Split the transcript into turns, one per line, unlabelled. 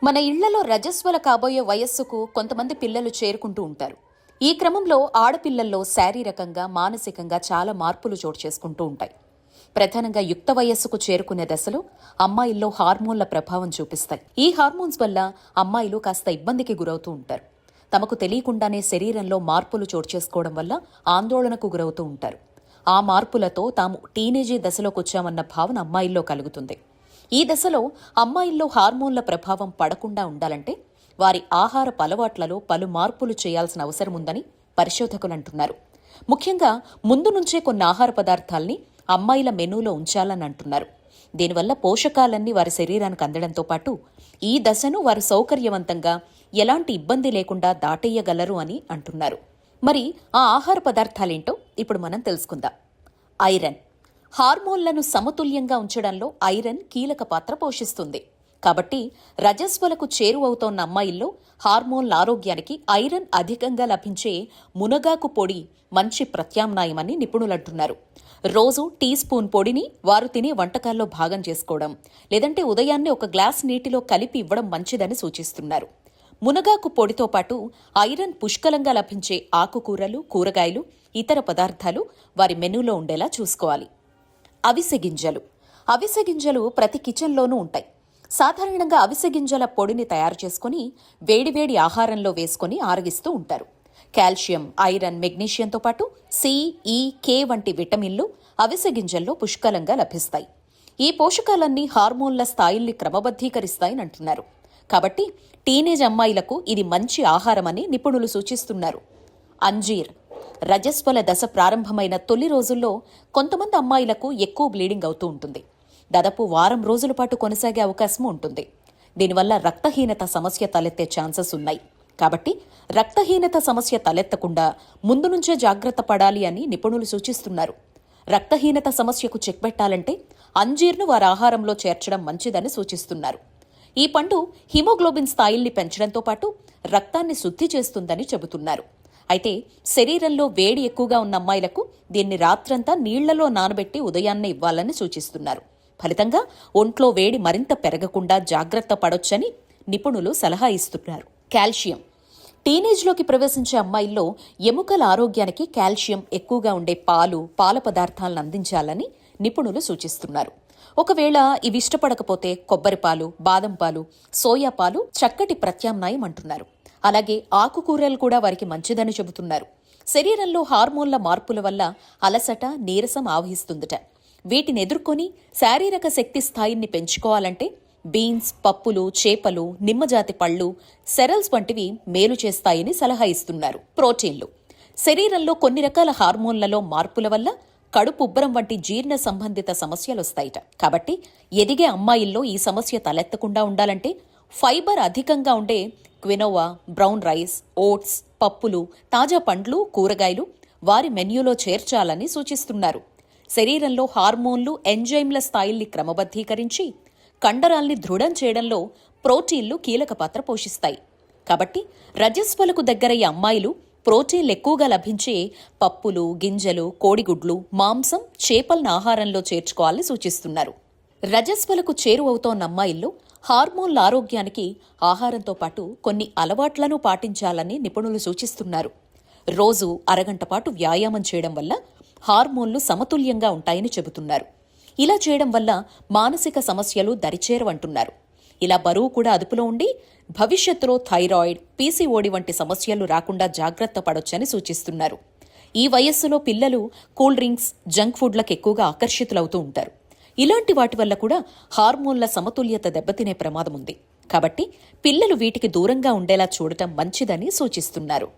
మన ఇళ్లలో రజస్వల కాబోయే వయస్సుకు కొంతమంది పిల్లలు చేరుకుంటూ ఉంటారు. ఈ క్రమంలో ఆడపిల్లల్లో శారీరకంగా మానసికంగా చాలా మార్పులు చోటు చేసుకుంటూ ఉంటాయి. ప్రధానంగా యుక్త వయస్సుకు చేరుకునే దశలో అమ్మాయిల్లో హార్మోన్ల ప్రభావం చూపిస్తాయి. ఈ హార్మోన్స్ వల్ల అమ్మాయిలు కాస్త ఇబ్బందికి గురవుతూ ఉంటారు. తమకు తెలియకుండానే శరీరంలో మార్పులు చోటు చేసుకోవడం వల్ల ఆందోళనకు గురవుతూ ఉంటారు. ఆ మార్పులతో తాము టీనేజీ దశలోకి వచ్చామన్న భావన అమ్మాయిల్లో కలుగుతుంది. ఈ దశలో అమ్మాయిల్లో హార్మోన్ల ప్రభావం పడకుండా ఉండాలంటే వారి ఆహారపు అలవాట్లలో పలు మార్పులు చేయాల్సిన అవసరం ఉందని పరిశోధకులు అంటున్నారు. ముఖ్యంగా ముందు నుంచే కొన్ని ఆహార పదార్థాల్ని అమ్మాయిల మెనూలో ఉంచాలని అంటున్నారు. దీనివల్ల పోషకాలన్నీ వారి శరీరానికి అందడంతో పాటు ఈ దశను వారు సౌకర్యవంతంగా ఎలాంటి ఇబ్బంది లేకుండా దాటేయగలరు అని అంటున్నారు. మరి ఆ ఆహార పదార్థాలేంటో ఇప్పుడు మనం తెలుసుకుందాం. ఐరన్. హార్మోన్లను సమతుల్యంగా ఉంచడంలో ఐరన్ కీలక పాత్ర పోషిస్తుంది. కాబట్టి రజస్వలకు చేరువవుతోన్న అమ్మాయిల్లో హార్మోన్ల ఆరోగ్యానికి ఐరన్ అధికంగా లభించే మునగాకు పొడి మంచి ప్రత్యామ్నాయమని నిపుణులంటున్నారు. రోజు టీ స్పూన్ పొడిని వారు తినే వంటకాల్లో భాగం చేసుకోవడం, లేదంటే ఉదయాన్నే ఒక గ్లాస్ నీటిలో కలిపి ఇవ్వడం మంచిదని సూచిస్తున్నారు. మునగాకు పొడితో పాటు ఐరన్ పుష్కలంగా లభించే ఆకుకూరలు, కూరగాయలు, ఇతర పదార్థాలు వారి మెనూలో ఉండేలా చూసుకోవాలి. అవిసె గింజలు. అవిసె గింజలు ప్రతి కిచెన్లోనూ ఉంటాయి. సాధారణంగా అవిసె గింజల పొడిని తయారు చేసుకుని వేడివేడి ఆహారంలో వేసుకుని ఆరగిస్తూ ఉంటారు. కాల్షియం, ఐరన్, మెగ్నీషియంతో పాటు సి, ఈ, కే వంటి విటమిన్లు అవిసె గింజల్లో పుష్కలంగా లభిస్తాయి. ఈ పోషకాలన్నీ హార్మోన్ల స్థాయిల్ని క్రమబద్ధీకరిస్తాయని అంటున్నారు. కాబట్టి టీనేజ్ అమ్మాయిలకు ఇది మంచి ఆహారమని నిపుణులు సూచిస్తున్నారు. అంజీర్. రజస్వల దశ ప్రారంభమైన తొలి రోజుల్లో కొంతమంది అమ్మాయిలకు ఎక్కువ బ్లీడింగ్ అవుతూ ఉంటుంది. దాదాపు వారం రోజుల పాటు కొనసాగే అవకాశం ఉంటుంది. దీనివల్ల రక్తహీనత సమస్య తలెత్తే ఛాన్సెస్ ఉన్నాయి. కాబట్టి రక్తహీనత సమస్య తలెత్తకుండా ముందు నుంచే జాగ్రత్త పడాలి అని నిపుణులు సూచిస్తున్నారు. రక్తహీనత సమస్యకు చెక్ పెట్టాలంటే అంజీర్ను వారి ఆహారంలో చేర్చడం మంచిదని సూచిస్తున్నారు. ఈ పండు హిమోగ్లోబిన్ స్థాయిల్ని పెంచడంతో పాటు రక్తాన్ని శుద్ధి చేస్తుందని చెబుతున్నారు. అయితే శరీరంలో వేడి ఎక్కువగా ఉన్న అమ్మాయిలకు దీన్ని రాత్రంతా నీళ్లలో నానబెట్టి ఉదయాన్నే ఇవ్వాలని సూచిస్తున్నారు. ఫలితంగా ఒంట్లో వేడి మరింత పెరగకుండా జాగ్రత్త పడొచ్చని నిపుణులు సలహా ఇస్తున్నారు. కాల్షియం. టీనేజ్లోకి ప్రవేశించే అమ్మాయిల్లో ఎముకల ఆరోగ్యానికి కాల్షియం ఎక్కువగా ఉండే పాలు, పాల పదార్థాలను అందించాలని నిపుణులు సూచిస్తున్నారు. ఒకవేళ ఇవి ఇష్టపడకపోతే కొబ్బరి పాలు, బాదం పాలు, సోయా పాలు చక్కటి ప్రత్యామ్నాయం అంటున్నారు. అలాగే ఆకుకూరలు కూడా వారికి మంచిదని చెబుతున్నారు. శరీరంలో హార్మోన్ల మార్పుల వల్ల అలసట, నీరసం ఆవహిస్తుందట. వీటిని ఎదుర్కొని శారీరక శక్తి స్థాయిని పెంచుకోవాలంటే బీన్స్, పప్పులు, చేపలు, నిమ్మజాతి పళ్ళు, సెరల్స్ వంటివి మేలు చేస్తాయని సలహా ఇస్తున్నారు. ప్రోటీన్లు. శరీరంలో కొన్ని రకాల హార్మోన్లలో మార్పుల వల్ల కడుపు ఉబ్బరం వంటి జీర్ణ సంబంధిత సమస్యలు వస్తాయిట. కాబట్టి ఎదిగే అమ్మాయిల్లో ఈ సమస్య తలెత్తకుండా ఉండాలంటే ఫైబర్ అధికంగా ఉండే క్వినోవా, బ్రౌన్ రైస్, ఓట్స్, పప్పులు, తాజా పండ్లు, కూరగాయలు వారి మెన్యూలో చేర్చాలని సూచిస్తున్నారు. శరీరంలో హార్మోన్లు, ఎంజైమ్ల స్థాయిల్ని క్రమబద్ధీకరించి కండరాల్ని దృఢం చేయడంలో ప్రోటీన్లు కీలక పాత్ర పోషిస్తాయి. కాబట్టి రజస్వలకు దగ్గరయ్యే అమ్మాయిలు ప్రోటీన్లు ఎక్కువగా లభించే పప్పులు, గింజలు, కోడిగుడ్లు, మాంసం, చేపలను ఆహారంలో చేర్చుకోవాలని సూచిస్తున్నారు. రజస్వలకు చేరువవుతోన్న అమ్మాయిల్లో హార్మోన్ల ఆరోగ్యానికి ఆహారంతో పాటు కొన్ని అలవాట్లను పాటించాలని నిపుణులు సూచిస్తున్నారు. రోజు అరగంట పాటు వ్యాయామం చేయడం వల్ల హార్మోన్లు సమతుల్యంగా ఉంటాయని చెబుతున్నారు. ఇలా చేయడం వల్ల మానసిక సమస్యలు దరిచేరవంటున్నారు. ఇలా బరువు కూడా అదుపులో ఉండి భవిష్యత్తులో థైరాయిడ్, పీసీఓడి వంటి సమస్యలు రాకుండా జాగ్రత్త పడొచ్చని సూచిస్తున్నారు. ఈ వయస్సులో పిల్లలు కూల్ డ్రింక్స్, జంక్ ఫుడ్లకు ఎక్కువగా ఆకర్షితులవుతూ ఉంటారు. ఇలాంటి వాటి వల్ల కూడా హార్మోన్ల సమతుల్యత దెబ్బతినే ప్రమాదం ఉంది. కాబట్టి పిల్లలు వీటికి దూరంగా ఉండేలా చూడటం మంచిదని సూచిస్తున్నారు.